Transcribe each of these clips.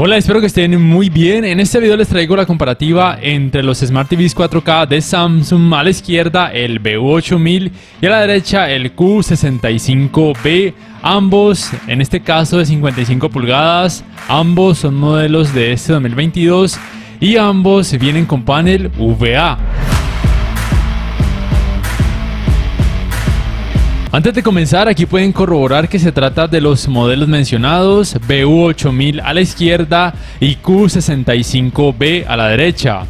Hola, espero que estén muy bien. En este video les traigo la comparativa entre los Smart TVs 4K de Samsung. A la izquierda el VU8000 y a la derecha el Q65B. Ambos, en este caso de 55 pulgadas, ambos son modelos de este 2022 y ambos vienen con panel VA. Antes de comenzar, aquí pueden corroborar que se trata de los modelos mencionados, VU8000 a la izquierda y Q65B a la derecha.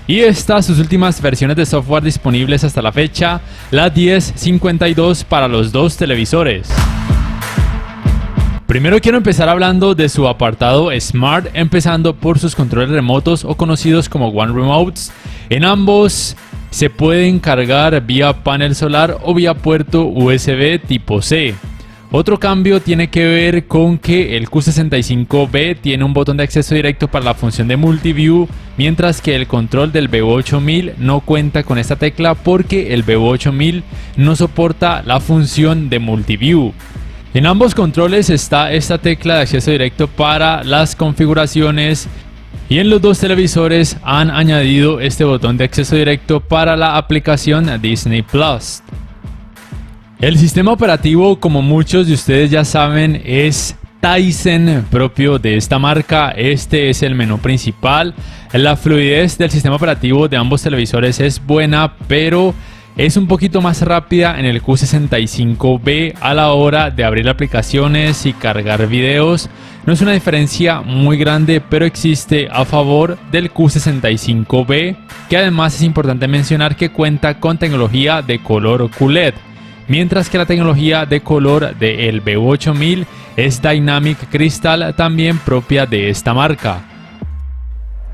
Y estas sus últimas versiones de software disponibles hasta la fecha, la 1052 para los dos televisores. Primero quiero empezar hablando de su apartado Smart, empezando por sus controles remotos o conocidos como One Remotes. En ambos se pueden cargar vía panel solar o vía puerto USB tipo C. Otro cambio tiene que ver con que el Q65B tiene un botón de acceso directo para la función de Multiview, mientras que el control del VU8000 no cuenta con esta tecla porque el VU8000 no soporta la función de Multiview. En ambos controles está esta tecla de acceso directo para las configuraciones. Y en los dos televisores han añadido este botón de acceso directo para la aplicación Disney Plus. El sistema operativo, como muchos de ustedes ya saben, es Tizen, propio de esta marca. Este es el menú principal. La fluidez del sistema operativo de ambos televisores es buena, pero es un poquito más rápida en el Q65B a la hora de abrir aplicaciones y cargar videos. No es una diferencia muy grande, pero existe a favor del Q65B, que además es importante mencionar que cuenta con tecnología de color QLED, mientras que la tecnología de color del VU8000 es Dynamic Crystal, también propia de esta marca.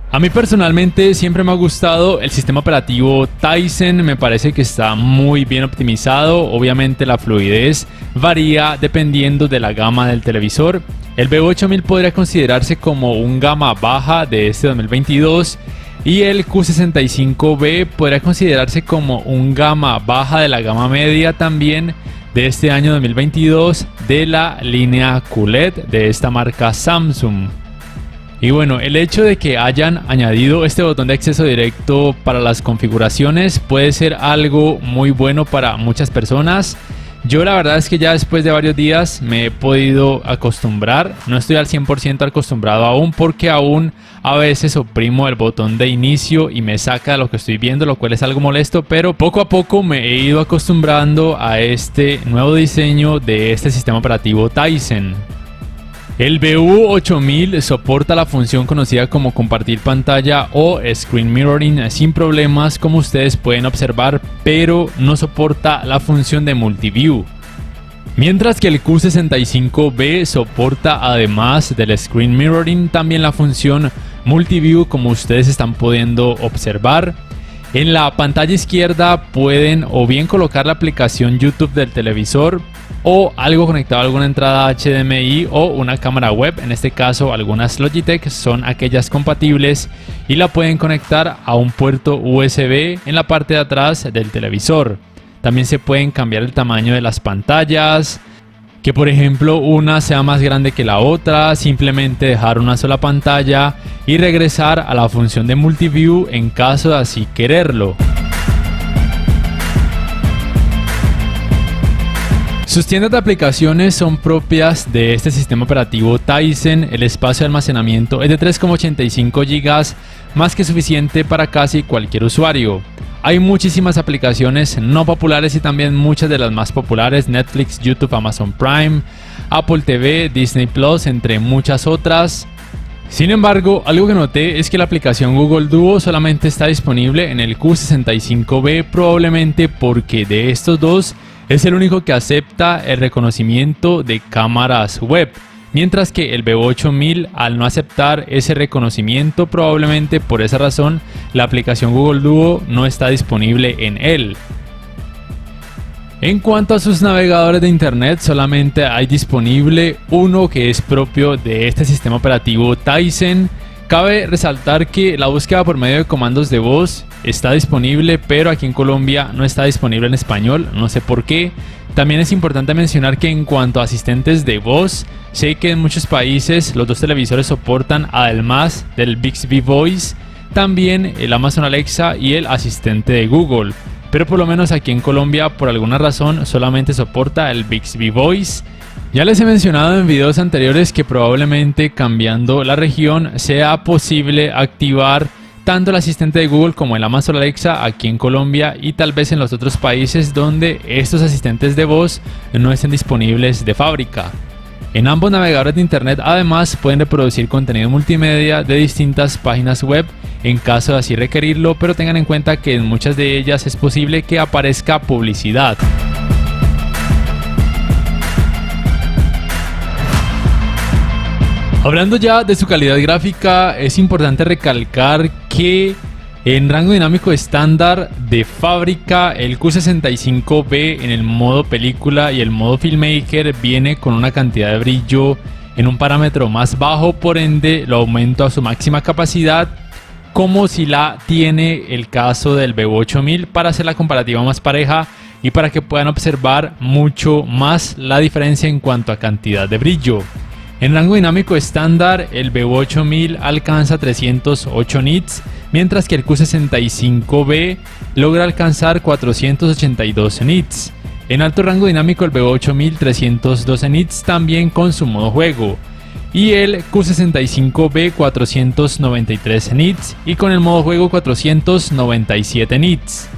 A mí personalmente siempre me ha gustado el sistema operativo Tizen, me parece que está muy bien optimizado. Obviamente la fluidez varía dependiendo de la gama del televisor. El VU8000 podría considerarse como un gama baja de este 2022 y el Q65B podría considerarse como un gama baja de la gama media también de este año 2022 de la línea QLED de esta marca Samsung. Y bueno, el hecho de que hayan añadido este botón de acceso directo para las configuraciones puede ser algo muy bueno para muchas personas. Yo la verdad es que ya después de varios días me he podido acostumbrar. No estoy al 100% acostumbrado aún porque aún a veces oprimo el botón de inicio y me saca de lo que estoy viendo, lo cual es algo molesto, pero poco a poco me he ido acostumbrando a este nuevo diseño de este sistema operativo Tizen. El VU8000 soporta la función conocida como compartir pantalla o screen mirroring sin problemas, como ustedes pueden observar, pero no soporta la función de Multiview. Mientras que el Q65B soporta, además del screen mirroring, también la función Multiview, como ustedes están pudiendo observar. En la pantalla izquierda pueden o bien colocar la aplicación YouTube del televisor o algo conectado a alguna entrada HDMI o una cámara web. En este caso algunas Logitech son aquellas compatibles y la pueden conectar a un puerto USB en la parte de atrás del televisor. También se pueden cambiar el tamaño de las pantallas, que por ejemplo una sea más grande que la otra, simplemente dejar una sola pantalla y regresar a la función de Multiview en caso de así quererlo. Sus tiendas de aplicaciones son propias de este sistema operativo Tizen. El espacio de almacenamiento es de 3,85 GB, más que suficiente para casi cualquier usuario. Hay muchísimas aplicaciones no populares y también muchas de las más populares: Netflix, YouTube, Amazon Prime, Apple TV, Disney Plus, entre muchas otras. Sin embargo, algo que noté es que la aplicación Google Duo solamente está disponible en el Q65B, probablemente porque de estos dos es el único que acepta el reconocimiento de cámaras web, mientras que el VU8000, al no aceptar ese reconocimiento, probablemente por esa razón la aplicación Google Duo no está disponible en él. En cuanto a sus navegadores de internet, solamente hay disponible uno que es propio de este sistema operativo Tizen. Cabe resaltar que la búsqueda por medio de comandos de voz está disponible, pero aquí en Colombia no está disponible en español, no sé por qué. También es importante mencionar que en cuanto a asistentes de voz, sé que en muchos países los dos televisores soportan, además del Bixby Voice, también el Amazon Alexa y el asistente de Google. Pero por lo menos aquí en Colombia, por alguna razón, solamente soporta el Bixby Voice. Ya les he mencionado en videos anteriores que probablemente cambiando la región sea posible activar tanto el asistente de Google como el Amazon Alexa aquí en Colombia y tal vez en los otros países donde estos asistentes de voz no estén disponibles de fábrica. En ambos navegadores de internet además pueden reproducir contenido multimedia de distintas páginas web en caso de así requerirlo, pero tengan en cuenta que en muchas de ellas es posible que aparezca publicidad. Hablando ya de su calidad gráfica, es importante recalcar que en rango dinámico estándar de fábrica, el Q65B en el modo película y el modo filmmaker viene con una cantidad de brillo en un parámetro más bajo, por ende lo aumento a su máxima capacidad, como si la tiene el caso del BU8000, para hacer la comparativa más pareja y para que puedan observar mucho más la diferencia en cuanto a cantidad de brillo. En rango dinámico estándar, el BU8000 alcanza 308 nits, mientras que el Q65B logra alcanzar 482 nits. En alto rango dinámico, el BU8000 312 nits también con su modo juego, y el Q65B 493 nits y con el modo juego 497 nits.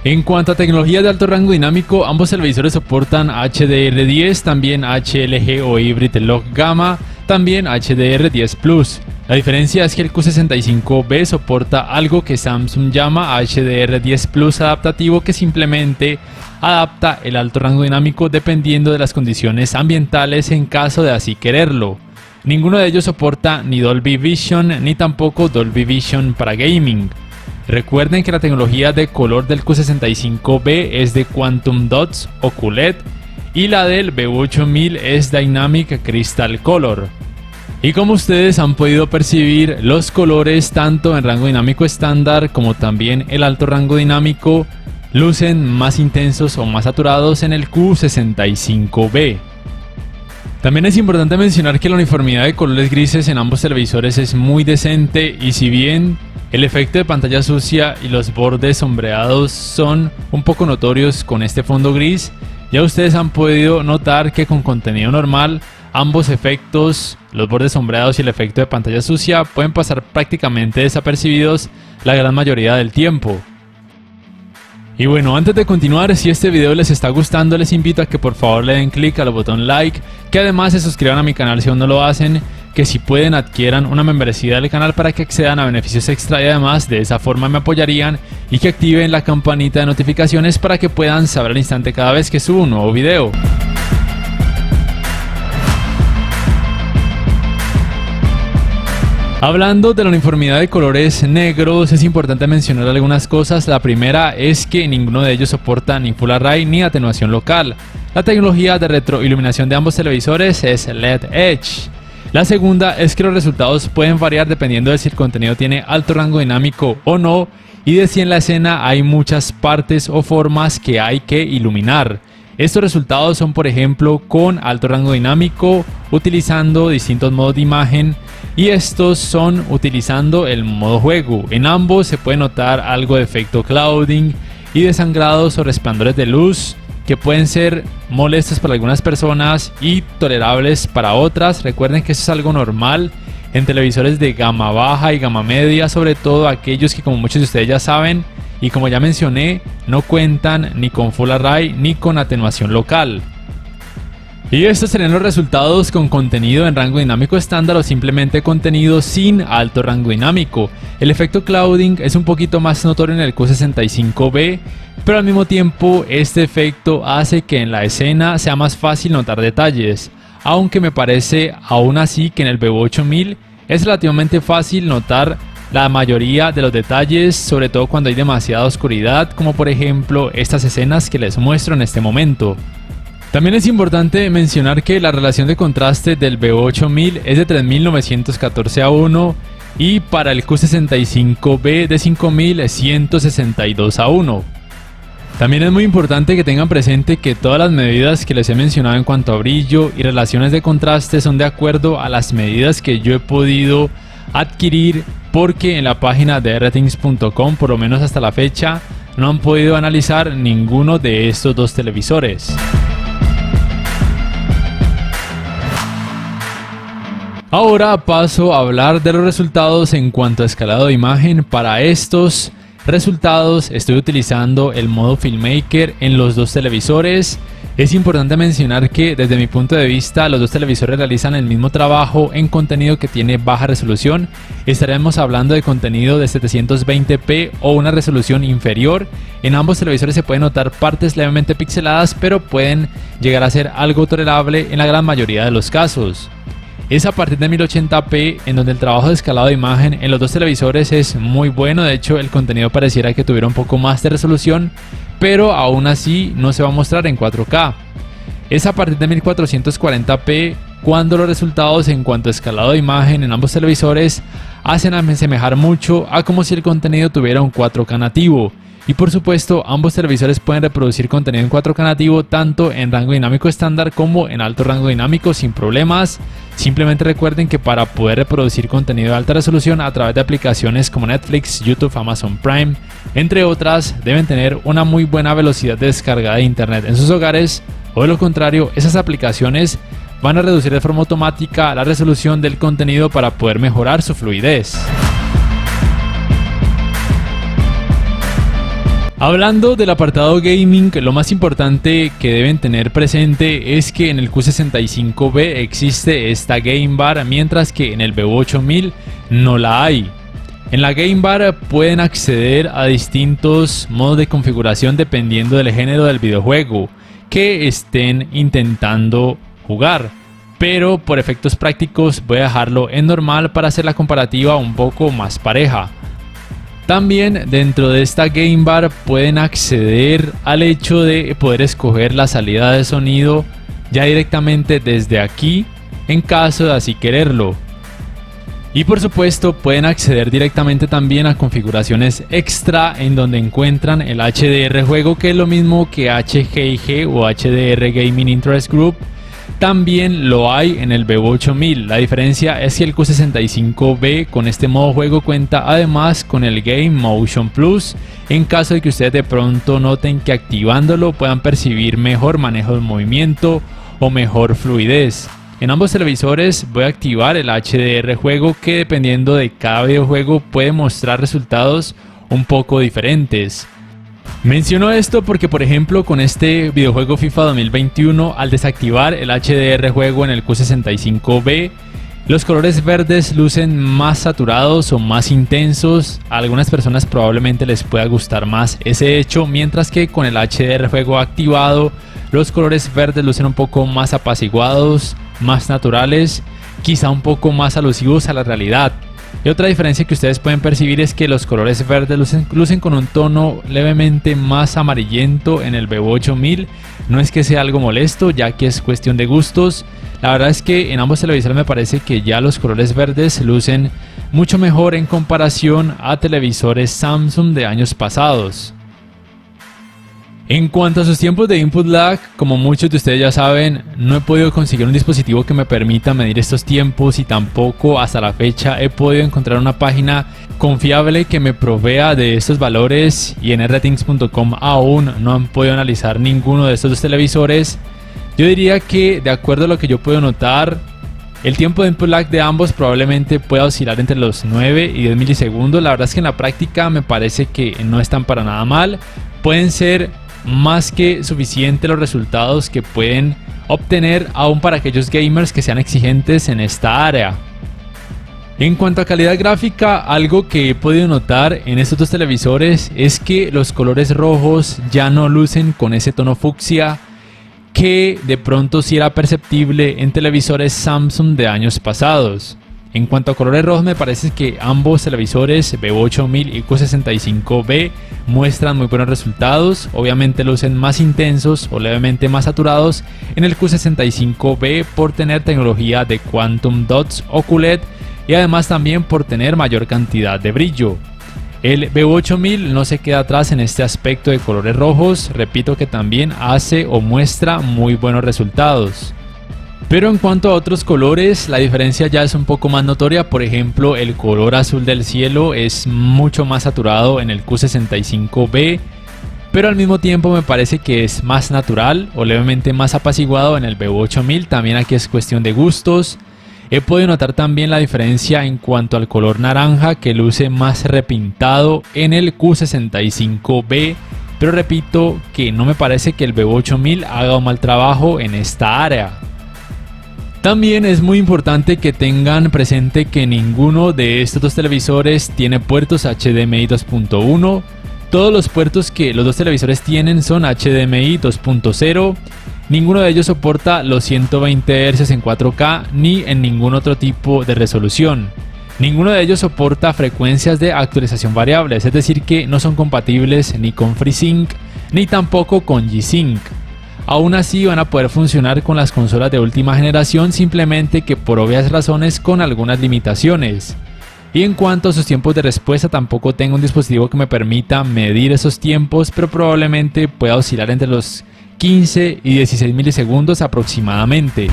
En cuanto a tecnologías de alto rango dinámico, ambos televisores soportan HDR10, también HLG o Hybrid Lock Gamma, también HDR10 Plus. La diferencia es que el Q65B soporta algo que Samsung llama HDR10 Plus adaptativo, que simplemente adapta el alto rango dinámico dependiendo de las condiciones ambientales en caso de así quererlo. Ninguno de ellos soporta ni Dolby Vision ni tampoco Dolby Vision para gaming. Recuerden que la tecnología de color del Q65B es de Quantum Dots o QLED y la del BU8000 es Dynamic Crystal Color. Y como ustedes han podido percibir, los colores tanto en rango dinámico estándar como también el alto rango dinámico lucen más intensos o más saturados en el Q65B. También es importante mencionar que la uniformidad de colores grises en ambos televisores es muy decente, y si bien el efecto de pantalla sucia y los bordes sombreados son un poco notorios con este fondo gris, ya ustedes han podido notar que con contenido normal ambos efectos, los bordes sombreados y el efecto de pantalla sucia, pueden pasar prácticamente desapercibidos la gran mayoría del tiempo. Y bueno, antes de continuar, si este video les está gustando, les invito a que por favor le den clic al botón like, que además se suscriban a mi canal si aún no lo hacen, que si pueden adquieran una membresía del canal para que accedan a beneficios extra, y además de esa forma me apoyarían, y que activen la campanita de notificaciones para que puedan saber al instante cada vez que subo un nuevo video. Hablando de la uniformidad de colores negros, es importante mencionar algunas cosas. La primera es que ninguno de ellos soporta ni Full Array ni atenuación local. La tecnología de retroiluminación de ambos televisores es LED Edge. La segunda es que los resultados pueden variar dependiendo de si el contenido tiene alto rango dinámico o no, y de si en la escena hay muchas partes o formas que hay que iluminar. Estos resultados son, por ejemplo, con alto rango dinámico, utilizando distintos modos de imagen, y estos son utilizando el modo juego. En ambos se puede notar algo de efecto clouding y desangrados o resplandores de luz que pueden ser molestos para algunas personas y tolerables para otras. Recuerden que eso es algo normal en televisores de gama baja y gama media, sobre todo aquellos que, como muchos de ustedes ya saben y como ya mencioné, no cuentan ni con Full Array ni con atenuación local. Y estos serían los resultados con contenido en rango dinámico estándar o simplemente contenido sin alto rango dinámico. El efecto clouding es un poquito más notorio en el Q65B, pero al mismo tiempo este efecto hace que en la escena sea más fácil notar detalles, aunque me parece aún así que en el BU8000 es relativamente fácil notar la mayoría de los detalles, sobre todo cuando hay demasiada oscuridad, como por ejemplo estas escenas que les muestro en este momento. También es importante mencionar que la relación de contraste del BU8000 es de 3914:1, y para el Q65B de 5162:1. También es muy importante que tengan presente que todas las medidas que les he mencionado en cuanto a brillo y relaciones de contraste son de acuerdo a las medidas que yo he podido adquirir, porque en la página de RThings.com, por lo menos hasta la fecha, no han podido analizar ninguno de estos dos televisores. Ahora paso a hablar de los resultados en cuanto a escalado de imagen. Para estos resultados estoy utilizando el modo Filmmaker en los dos televisores. Es importante mencionar que desde mi punto de vista los dos televisores realizan el mismo trabajo en contenido que tiene baja resolución. Estaremos hablando de contenido de 720p o una resolución inferior. En ambos televisores se pueden notar partes levemente pixeladas, pero pueden llegar a ser algo tolerable en la gran mayoría de los casos. Es a partir de 1080p en donde el trabajo de escalado de imagen en los dos televisores es muy bueno. De hecho, el contenido pareciera que tuviera un poco más de resolución, pero aún así no se va a mostrar en 4K. Es a partir de 1440p cuando los resultados en cuanto a escalado de imagen en ambos televisores hacen asemejar mucho a como si el contenido tuviera un 4K nativo. Y por supuesto, ambos televisores pueden reproducir contenido en 4K nativo tanto en rango dinámico estándar como en alto rango dinámico sin problemas. Simplemente recuerden que para poder reproducir contenido de alta resolución a través de aplicaciones como Netflix, YouTube, Amazon Prime, entre otras, deben tener una muy buena velocidad de descarga de internet en sus hogares, o de lo contrario, esas aplicaciones van a reducir de forma automática la resolución del contenido para poder mejorar su fluidez. Hablando del apartado gaming, lo más importante que deben tener presente es que en el Q65B existe esta Game Bar, mientras que en el BU8000 no la hay. En la Game Bar pueden acceder a distintos modos de configuración dependiendo del género del videojuego que estén intentando jugar, pero por efectos prácticos voy a dejarlo en normal para hacer la comparativa un poco más pareja. También dentro de esta Game Bar pueden acceder al hecho de poder escoger la salida de sonido ya directamente desde aquí en caso de así quererlo. Y por supuesto pueden acceder directamente también a configuraciones extra en donde encuentran el HDR juego, que es lo mismo que HGIG o HDR Gaming Interest Group. También lo hay en el BU8000. La diferencia es que el Q65B con este modo juego cuenta además con el Game Motion Plus, en caso de que ustedes de pronto noten que activándolo puedan percibir mejor manejo del movimiento o mejor fluidez. En ambos televisores voy a activar el HDR juego, que dependiendo de cada videojuego puede mostrar resultados un poco diferentes. Menciono esto porque, por ejemplo, con este videojuego FIFA 2021, al desactivar el HDR juego en el Q65B, los colores verdes lucen más saturados o más intensos. A algunas personas probablemente les pueda gustar más ese hecho, mientras que con el HDR juego activado, los colores verdes lucen un poco más apaciguados, más naturales, quizá un poco más alusivos a la realidad. Y otra diferencia que ustedes pueden percibir es que los colores verdes lucen con un tono levemente más amarillento en el BU8000. No es que sea algo molesto, ya que es cuestión de gustos. La verdad es que en ambos televisores me parece que ya los colores verdes lucen mucho mejor en comparación a televisores Samsung de años pasados. En cuanto a sus tiempos de input lag, como muchos de ustedes ya saben, no he podido conseguir un dispositivo que me permita medir estos tiempos, y tampoco hasta la fecha he podido encontrar una página confiable que me provea de estos valores, y en rthings.com aún no han podido analizar ninguno de estos dos televisores. Yo diría que, de acuerdo a lo que yo puedo notar, el tiempo de input lag de ambos probablemente pueda oscilar entre los 9 y 10 milisegundos. La verdad es que en la práctica me parece que no están para nada mal. Pueden ser más que suficiente los resultados que pueden obtener aún para aquellos gamers que sean exigentes en esta área. En cuanto a calidad gráfica, algo que he podido notar en estos dos televisores es que los colores rojos ya no lucen con ese tono fucsia que de pronto sí era perceptible en televisores Samsung de años pasados. En cuanto a colores rojos, me parece que ambos televisores BU8000 y Q65B muestran muy buenos resultados. Obviamente lucen más intensos o levemente más saturados en el Q65B por tener tecnología de Quantum Dots o QLED, y además también por tener mayor cantidad de brillo. El BU8000 no se queda atrás en este aspecto de colores rojos, repito que también hace o muestra muy buenos resultados. Pero en cuanto a otros colores, la diferencia ya es un poco más notoria. Por ejemplo, el color azul del cielo es mucho más saturado en el Q65B, pero al mismo tiempo me parece que es más natural o levemente más apaciguado en el BU8000. También aquí es cuestión de gustos. He podido notar también la diferencia en cuanto al color naranja, que luce más repintado en el Q65B, pero repito que no me parece que el BU8000 haga un mal trabajo en esta área. También es muy importante que tengan presente que ninguno de estos dos televisores tiene puertos HDMI 2.1. Todos los puertos que los dos televisores tienen son HDMI 2.0. Ninguno de ellos soporta los 120 Hz en 4K ni en ningún otro tipo de resolución. Ninguno de ellos soporta frecuencias de actualización variables, es decir que no son compatibles ni con FreeSync ni tampoco con G-Sync. Aún así van a poder funcionar con las consolas de última generación, simplemente que por obvias razones con algunas limitaciones. Y en cuanto a sus tiempos de respuesta, tampoco tengo un dispositivo que me permita medir esos tiempos, pero probablemente pueda oscilar entre los 15 y 16 milisegundos aproximadamente.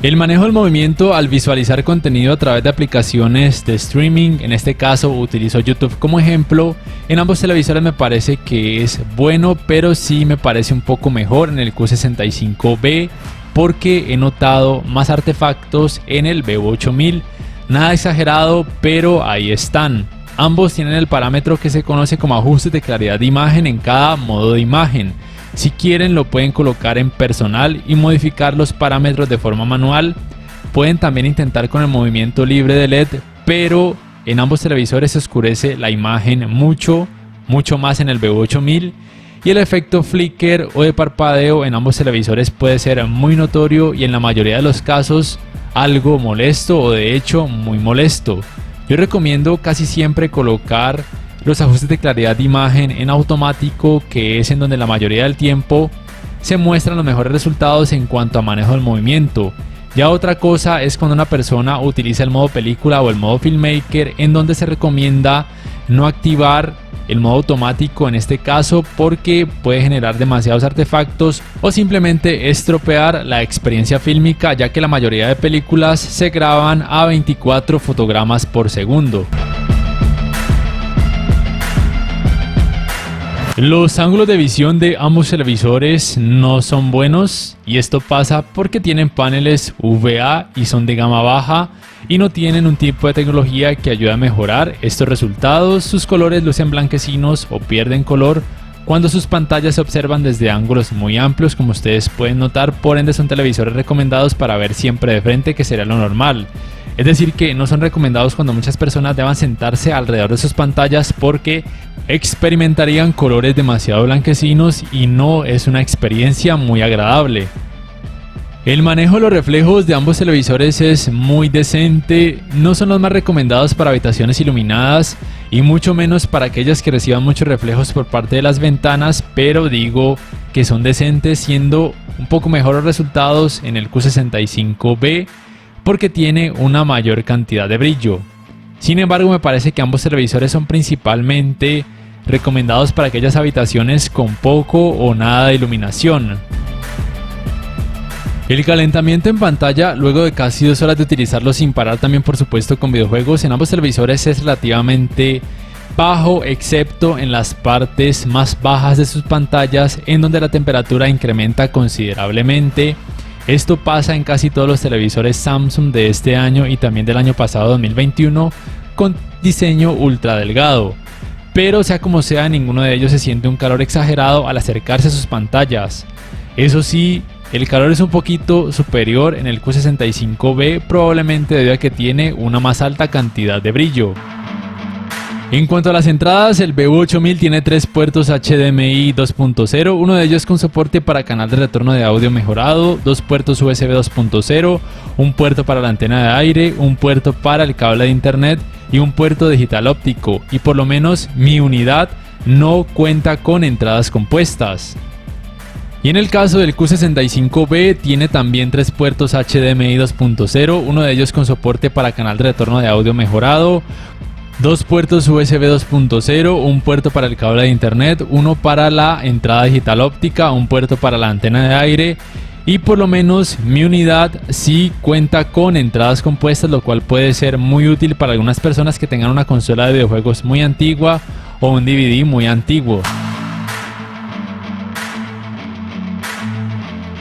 El manejo del movimiento al visualizar contenido a través de aplicaciones de streaming, en este caso utilizo YouTube como ejemplo, en ambos televisores me parece que es bueno, pero sí me parece un poco mejor en el Q65B porque he notado más artefactos en el BU8000. Nada exagerado, pero ahí están. Ambos tienen el parámetro que se conoce como ajustes de claridad de imagen en cada modo de imagen. Si quieren lo pueden colocar en personal y modificar los parámetros de forma manual. Pueden también intentar con el movimiento libre de LED, pero en ambos televisores se oscurece la imagen mucho más en el BU8000 y el efecto flicker o de parpadeo en ambos televisores puede ser muy notorio y en la mayoría de los casos algo molesto o de hecho muy molesto. Yo recomiendo casi siempre colocar los ajustes de claridad de imagen en automático, que es en donde la mayoría del tiempo se muestran los mejores resultados en cuanto a manejo del movimiento. Ya otra cosa es cuando una persona utiliza el modo película o el modo filmmaker, en donde se recomienda no activar el modo automático en este caso porque puede generar demasiados artefactos o simplemente estropear la experiencia fílmica, ya que la mayoría de películas se graban a 24 fotogramas por segundo. Los ángulos de visión de ambos televisores no son buenos y esto pasa porque tienen paneles VA y son de gama baja y no tienen un tipo de tecnología que ayude a mejorar estos resultados. Sus colores lucen blanquecinos o pierden color cuando sus pantallas se observan desde ángulos muy amplios, como ustedes pueden notar. Por ende son televisores recomendados para ver siempre de frente, que sería lo normal. Es decir que no son recomendados cuando muchas personas deban sentarse alrededor de sus pantallas porque experimentarían colores demasiado blanquecinos y no es una experiencia muy agradable. El manejo de los reflejos de ambos televisores es muy decente, no son los más recomendados para habitaciones iluminadas y mucho menos para aquellas que reciban muchos reflejos por parte de las ventanas, pero digo que son decentes, siendo un poco mejor los resultados en el Q65B porque tiene una mayor cantidad de brillo. Sin embargo, me parece que ambos televisores son principalmente recomendados para aquellas habitaciones con poco o nada de iluminación. El calentamiento en pantalla luego de casi 2 horas de utilizarlo sin parar, también por supuesto con videojuegos, en ambos televisores es relativamente bajo, excepto en las partes más bajas de sus pantallas, en donde la temperatura incrementa considerablemente. Esto pasa en casi todos los televisores Samsung de este año y también del año pasado 2021 con diseño ultra delgado. Pero sea como sea, ninguno de ellos se siente un calor exagerado al acercarse a sus pantallas. Eso sí, el calor es un poquito superior en el Q65B, probablemente debido a que tiene una más alta cantidad de brillo. En cuanto a las entradas, el BU8000 tiene 3 puertos HDMI 2.0, uno de ellos con soporte para canal de retorno de audio mejorado, 2 puertos USB 2.0, un puerto para la antena de aire, un puerto para el cable de internet y un puerto digital óptico, y por lo menos mi unidad no cuenta con entradas compuestas. Y en el caso del Q65B tiene también 3 puertos HDMI 2.0, uno de ellos con soporte para canal de retorno de audio mejorado, 2 puertos USB 2.0, un puerto para el cable de internet, uno para la entrada digital óptica, un puerto para la antena de aire, y por lo menos mi unidad sí cuenta con entradas compuestas, lo cual puede ser muy útil para algunas personas que tengan una consola de videojuegos muy antigua o un DVD muy antiguo.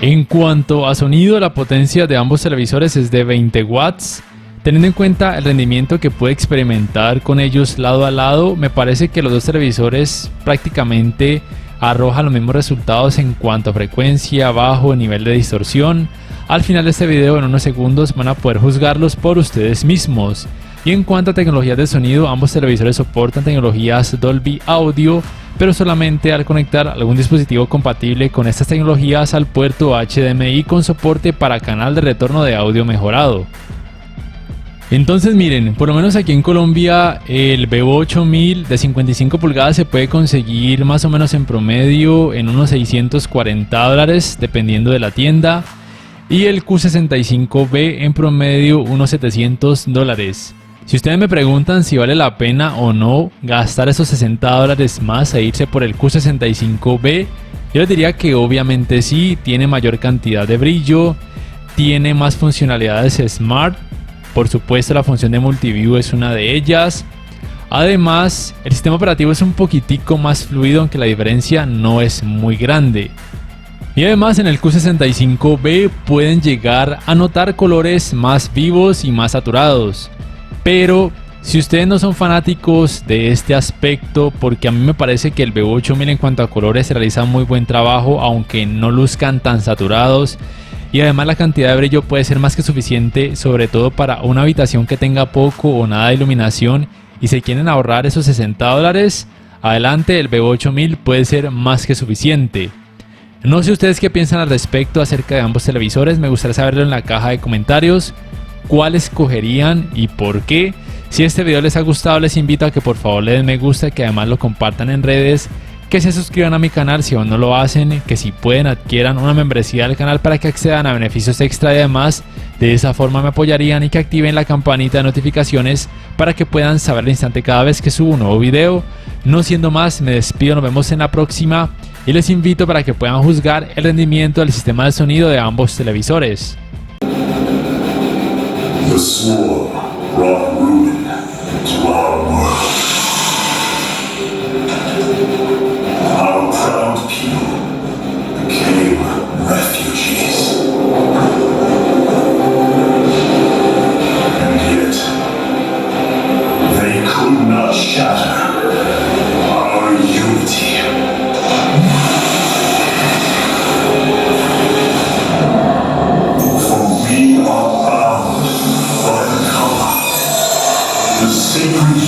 En cuanto a sonido, la potencia de ambos televisores es de 20 watts. Teniendo en cuenta el rendimiento que puede experimentar con ellos lado a lado, me parece que los dos televisores prácticamente arrojan los mismos resultados en cuanto a frecuencia, bajo, nivel de distorsión. Al final de este video, en unos segundos, van a poder juzgarlos por ustedes mismos. Y en cuanto a tecnologías de sonido, ambos televisores soportan tecnologías Dolby Audio, pero solamente al conectar algún dispositivo compatible con estas tecnologías al puerto HDMI con soporte para canal de retorno de audio mejorado. Entonces miren, por lo menos aquí en Colombia el Vevo 8000 de 55 pulgadas se puede conseguir más o menos en promedio en unos $640 dependiendo de la tienda, y el Q65B en promedio unos $700. Si ustedes me preguntan si vale la pena o no gastar esos $60 más e irse por el Q65B, yo les diría que obviamente sí, tiene mayor cantidad de brillo, tiene más funcionalidades Smart. Por supuesto, la función de multiview es una de ellas. Además, el sistema operativo es un poquitico más fluido, aunque la diferencia no es muy grande. Y además en el Q65B pueden llegar a notar colores más vivos y más saturados. Pero si ustedes no son fanáticos de este aspecto, porque a mí me parece que el Vevo 8000 en cuanto a colores realiza muy buen trabajo, aunque no luzcan tan saturados. Y además la cantidad de brillo puede ser más que suficiente, sobre todo para una habitación que tenga poco o nada de iluminación y se quieren ahorrar esos $60, adelante, el Vevo 8000 puede ser más que suficiente. No sé ustedes qué piensan al respecto acerca de ambos televisores, me gustaría saberlo en la caja de comentarios, cuál escogerían y por qué. Si este video les ha gustado, les invito a que por favor le den me gusta, que además lo compartan en redes, que se suscriban a mi canal si aún no lo hacen, que si pueden adquieran una membresía del canal para que accedan a beneficios extra y además de esa forma me apoyarían, y que activen la campanita de notificaciones para que puedan saber al instante cada vez que subo un nuevo video. No siendo más, me despido, nos vemos en la próxima y les invito para que puedan juzgar el rendimiento del sistema de sonido de ambos televisores. The swarm brought ruin to our world. Our proud people became refugees. And yet, they could not shatter our unity. For we are bound by the color, the sacred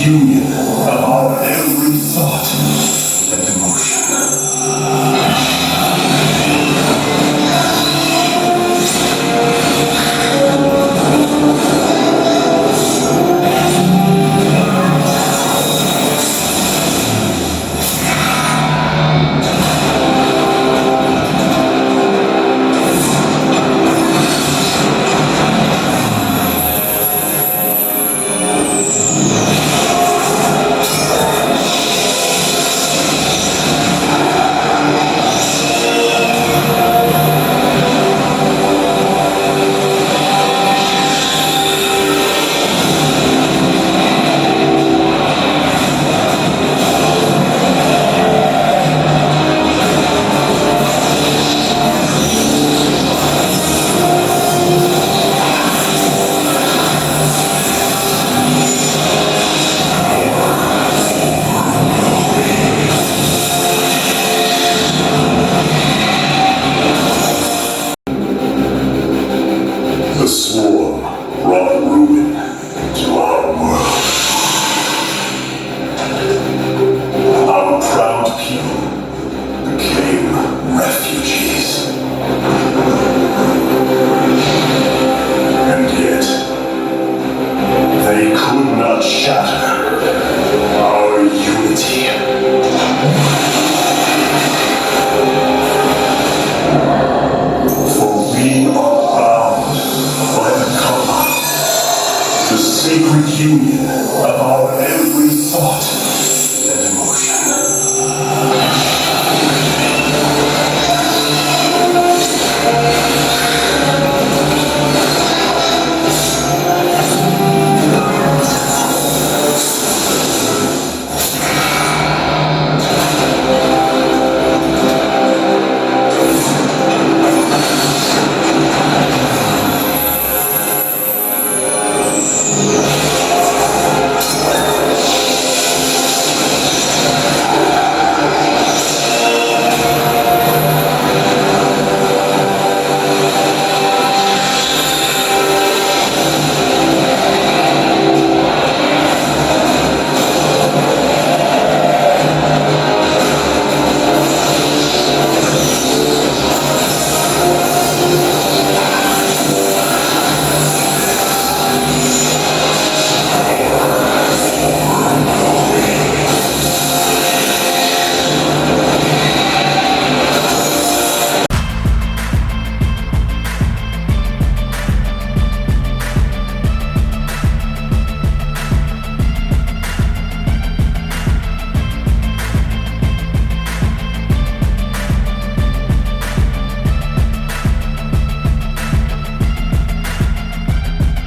Jr.